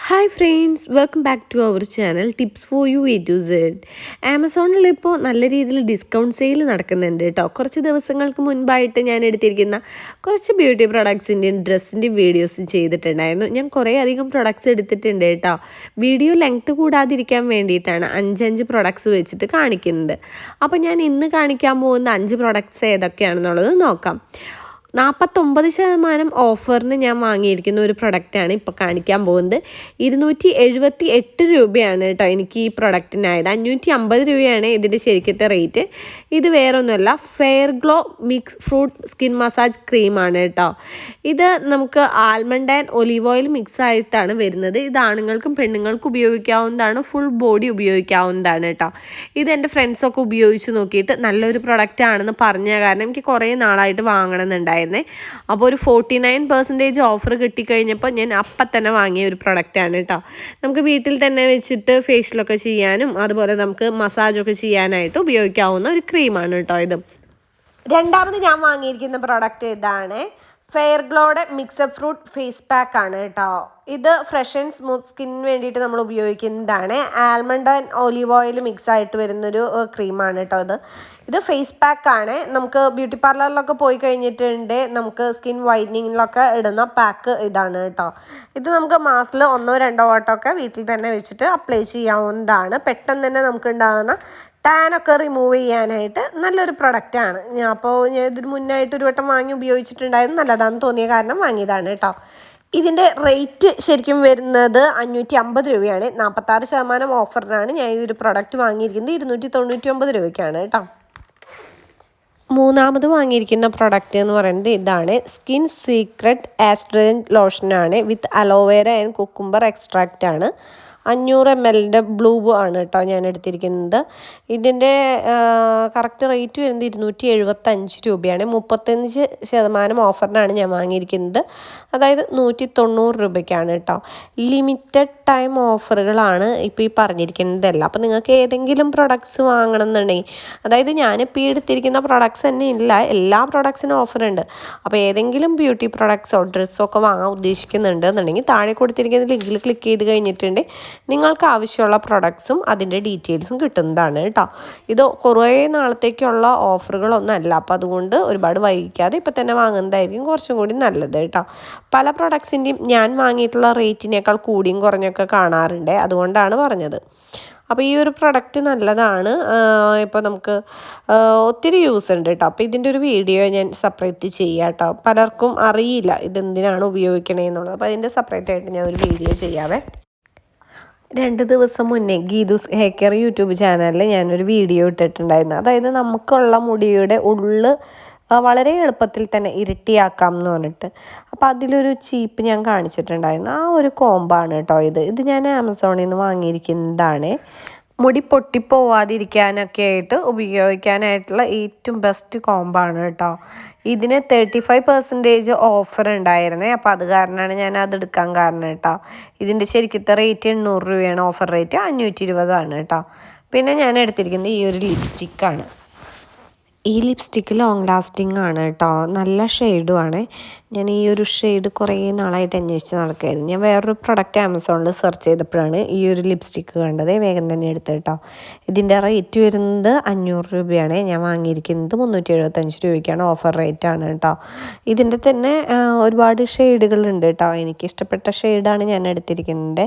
Hi friends, welcome back to our channel tips for you A to Z. ആമസോണിൽ ഇപ്പോൾ നല്ല രീതിയിൽ discount sale നടക്കുന്നുണ്ട് കേട്ടോ. കുറച്ച് ദിവസങ്ങൾക്ക് മുൻപായിട്ട് ഞാൻ എടുത്തിരിക്കുന്ന കുറച്ച് ബ്യൂട്ടി പ്രൊഡക്ട്സിൻ്റെയും ഡ്രസ്സിൻ്റെയും വീഡിയോസ് ചെയ്തിട്ടുണ്ടായിരുന്നു. ഞാൻ കുറേ അധികം പ്രൊഡക്ട്സ് എടുത്തിട്ടുണ്ട് കേട്ടോ. വീഡിയോ ലെങ്ത് കൂടാതിരിക്കാൻ വേണ്ടിയിട്ടാണ് 5 പ്രൊഡക്ട്സ് വെച്ചിട്ട് കാണിക്കുന്നത്. അപ്പോൾ ഞാൻ ഇന്ന് കാണിക്കാൻ പോകുന്ന 5 പ്രൊഡക്ട്സ് ഏതൊക്കെയാണെന്നുള്ളത് നോക്കാം. 49% ഓഫറിന് ഞാൻ വാങ്ങിയിരിക്കുന്ന ഒരു പ്രൊഡക്റ്റാണ് ഇപ്പോൾ കാണിക്കാൻ പോകുന്നത്. 278 രൂപയാണ് കേട്ടോ എനിക്ക് ഈ പ്രൊഡക്റ്റിനായത്. 550 രൂപയാണ് ഇതിൻ്റെ ശരിക്കത്തെ റേറ്റ്. ഇത് വേറൊന്നുമല്ല, fair glow mix fruit skin massage ക്രീമാണ് കേട്ടോ. ഇത് നമുക്ക് almond and olive oil mix ആയിട്ടാണ് വരുന്നത്. ഇത് ആണുങ്ങൾക്കും പെണ്ണുങ്ങൾക്കും ഉപയോഗിക്കാവുന്നതാണ്, ഫുൾ ബോഡി ഉപയോഗിക്കാവുന്നതാണ് കേട്ടോ. ഇത് എൻ്റെ ഫ്രണ്ട്സൊക്കെ ഉപയോഗിച്ച് നോക്കിയിട്ട് നല്ലൊരു പ്രൊഡക്റ്റ് ആണെന്ന് പറഞ്ഞ കാരണം എനിക്ക് കുറേ നാളായിട്ട് വാങ്ങണമെന്നുണ്ടായിരുന്നു. അപ്പോൾ ഒരു 49% ഓഫർ കിട്ടിക്കഴിഞ്ഞപ്പോൾ ഞാൻ അപ്പം തന്നെ വാങ്ങിയ ഒരു പ്രൊഡക്റ്റാണ് കേട്ടോ. നമുക്ക് വീട്ടിൽ തന്നെ വെച്ചിട്ട് ഫേഷ്യലൊക്കെ ചെയ്യാനും അതുപോലെ നമുക്ക് മസാജൊക്കെ ചെയ്യാനായിട്ട് ഉപയോഗിക്കാവുന്ന ഒരു ക്രീമാണ് കേട്ടോ ഇത്. രണ്ടാമത് ഞാൻ വാങ്ങിയിരിക്കുന്ന പ്രൊഡക്റ്റ് ഇതാണ്. ഫെയർ ഗ്ലോയുടെ മിക്സഡ് ഫ്രൂട്ട് ഫേസ് പാക്ക് ആണ് കേട്ടോ. ഇത് ഫ്രഷ് ആൻഡ് സ്മൂത്ത് സ്കിന്നിന് വേണ്ടിയിട്ട് നമ്മൾ ഉപയോഗിക്കുന്നതാണ്. Almond and olive oil mix ആയിട്ട് വരുന്നൊരു ക്രീമാണ് കേട്ടോ ഇത് ഫേസ് പാക്കാണ്. നമുക്ക് ബ്യൂട്ടി പാർലറിലൊക്കെ പോയി കഴിഞ്ഞിട്ടുണ്ട് നമുക്ക് സ്കിൻ വൈറ്റനിങ്ങിലൊക്കെ ഇടുന്ന പാക്ക് ഇതാണ് കേട്ടോ. ഇത് നമുക്ക് മാസത്തിൽ 1-2 വട്ടമൊക്കെ വീട്ടിൽ തന്നെ വെച്ചിട്ട് അപ്ലൈ ചെയ്യാവുന്നതാണ്. പെട്ടെന്ന് തന്നെ നമുക്ക് ഉണ്ടാകുന്ന ടാനൊക്കെ റിമൂവ് ചെയ്യാനായിട്ട് നല്ലൊരു പ്രൊഡക്റ്റാണ്. ഞാൻ ഇതിന് മുന്നായിട്ട് ഒരു വട്ടം വാങ്ങി ഉപയോഗിച്ചിട്ടുണ്ടായിരുന്നു. നല്ലതാണെന്ന് തോന്നിയ കാരണം വാങ്ങിയതാണ് കേട്ടോ. ഇതിൻ്റെ റേറ്റ് ശരിക്കും വരുന്നത് 550 രൂപയാണ്. 46% ഓഫറിനാണ് ഞാൻ ഈ ഒരു പ്രൊഡക്റ്റ് വാങ്ങിയിരിക്കുന്നത്. 299 രൂപയ്ക്കാണ് കേട്ടോ. മൂന്നാമത് വാങ്ങിയിരിക്കുന്ന പ്രൊഡക്റ്റ് എന്ന് പറയുന്നത് ഇതാണ്. സ്കിൻ സീക്രട്ട് ആസ്ട്രജൻ ലോഷനാണ് with aloe vera and cucumber extract ആണ്. 500 ml ബ്ലൂ ആണ് കേട്ടോ ഞാൻ എടുത്തിരിക്കുന്നത്. ഇതിൻ്റെ കറക്റ്റ് റേറ്റ് വരുന്നത് 275 രൂപയാണ്. 35% ഓഫറിനാണ് ഞാൻ വാങ്ങിയിരിക്കുന്നത്. അതായത് 190 രൂപയ്ക്കാണ് കേട്ടോ. ലിമിറ്റഡ് ടൈം ഓഫറുകളാണ് ഇപ്പോൾ ഈ പറഞ്ഞിരിക്കുന്നതല്ല. അപ്പോൾ നിങ്ങൾക്ക് ഏതെങ്കിലും പ്രൊഡക്ട്സ് വാങ്ങണം എന്നുണ്ടെങ്കിൽ, അതായത് ഞാനിപ്പോൾ ഈ എടുത്തിരിക്കുന്ന പ്രൊഡക്ട്സ് തന്നെ ഇല്ല, എല്ലാ പ്രൊഡക്ട്സിനും ഓഫറുണ്ട്. അപ്പോൾ ഏതെങ്കിലും ബ്യൂട്ടി പ്രൊഡക്ട്സോ ഡ്രസ്സോ ഒക്കെ വാങ്ങാൻ ഉദ്ദേശിക്കുന്നുണ്ട് എന്നുണ്ടെങ്കിൽ താഴെ കൊടുത്തിരിക്കുന്ന ലിങ്കിൽ ക്ലിക്ക് ചെയ്ത് കഴിഞ്ഞിട്ടുണ്ട് നിങ്ങൾക്ക് ആവശ്യമുള്ള പ്രൊഡക്ട്സും അതിൻ്റെ ഡീറ്റെയിൽസും കിട്ടുന്നതാണ് കേട്ടോ. ഇത് കുറേ നാളത്തേക്കുള്ള ഓഫറുകളൊന്നുമല്ല. അപ്പോൾ അതുകൊണ്ട് ഒരുപാട് വൈകിക്കാതെ ഇപ്പോൾ തന്നെ വാങ്ങുന്നതായിരിക്കും കുറച്ചും കൂടി നല്ലത് കേട്ടോ. പല പ്രൊഡക്ട്സിൻ്റെയും ഞാൻ വാങ്ങിയിട്ടുള്ള റേറ്റിനേക്കാൾ കൂടിയും കുറഞ്ഞൊക്കെ കാണാറുണ്ട്, അതുകൊണ്ടാണ് പറഞ്ഞത്. അപ്പോൾ ഈ ഒരു പ്രൊഡക്റ്റ് നല്ലതാണ്. ഇപ്പോൾ നമുക്ക് ഒത്തിരി യൂസ് ഉണ്ട് കേട്ടോ. അപ്പോൾ ഇതിൻ്റെ ഒരു വീഡിയോ ഞാൻ സെപ്പറേറ്റ് ചെയ്യാം കേട്ടോ. പലർക്കും അറിയില്ല ഇതെന്തിനാണ് ഉപയോഗിക്കണേന്നുള്ളത്. അപ്പോൾ അതിൻ്റെ സെപ്പറേറ്റ് ആയിട്ട് ഞാൻ ഒരു വീഡിയോ ചെയ്യാവേ. 2 ദിവസം മുന്നേ ഗീതൂസ് ഹെയർ കെയർ യൂട്യൂബ് ചാനലിൽ ഞാനൊരു വീഡിയോ ഇട്ടിട്ടുണ്ടായിരുന്നു. അതായത് നമുക്കുള്ള മുടിയുടെ ഉള്ള് വളരെ എളുപ്പത്തിൽ തന്നെ ഇരട്ടിയാക്കാം എന്ന് പറഞ്ഞിട്ട്. അപ്പോൾ അതിലൊരു ചീപ്പ് ഞാൻ കാണിച്ചിട്ടുണ്ടായിരുന്നു. ആ ഒരു കോമ്പാണ് കേട്ടോ ഇത് ഞാൻ ആമസോണിൽ നിന്ന് വാങ്ങിയിരിക്കുന്നതാണ്. മുടി പൊട്ടിപ്പോവാതിരിക്കാനൊക്കെ ആയിട്ട് ഉപയോഗിക്കാനായിട്ടുള്ള ഏറ്റവും ബെസ്റ്റ് കോമ്പാണ് കേട്ടോ. ഇതിന് 35% ഓഫർ ഉണ്ടായിരുന്നേ. അപ്പോൾ അത് കാരണമാണ് ഞാൻ അതെടുക്കാൻ കാരണം കേട്ടോ. ഇതിൻ്റെ ശരിക്കത്തെ റേറ്റ് 800 രൂപയാണ്. ഓഫർ റേറ്റ് 520 കേട്ടോ. പിന്നെ ഞാൻ എടുത്തിരിക്കുന്നത് ഈ ഒരു ലിപ്സ്റ്റിക്കാണ്. ഈ ലിപ്സ്റ്റിക്ക് ലോങ് ലാസ്റ്റിംഗ് ആണ് കേട്ടോ. നല്ല ഷെയ്ഡുമാണ്. ഞാൻ ഈ ഒരു ഷെയ്ഡ് കുറേ നാളായിട്ട് അന്വേഷിച്ച് നടക്കുകയായിരുന്നു. ഞാൻ വേറൊരു പ്രൊഡക്റ്റ് ആമസോണിൽ സെർച്ച് ചെയ്തപ്പോഴാണ് ഈ ഒരു ലിപ്സ്റ്റിക്ക് കണ്ടത്. വേഗം തന്നെ എടുത്ത് കേട്ടോ. ഇതിൻ്റെ റേറ്റ് വരുന്നത് 500 രൂപയാണ്. ഞാൻ വാങ്ങിയിരിക്കുന്നത് 375 രൂപയ്ക്കാണ്. ഓഫർ റേറ്റ് ആണ് കേട്ടോ. ഇതിൻ്റെ തന്നെ ഒരുപാട് ഷെയ്ഡുകളുണ്ട് കേട്ടോ. എനിക്കിഷ്ടപ്പെട്ട ഷെയ്ഡാണ് ഞാൻ എടുത്തിരിക്കുന്നത്.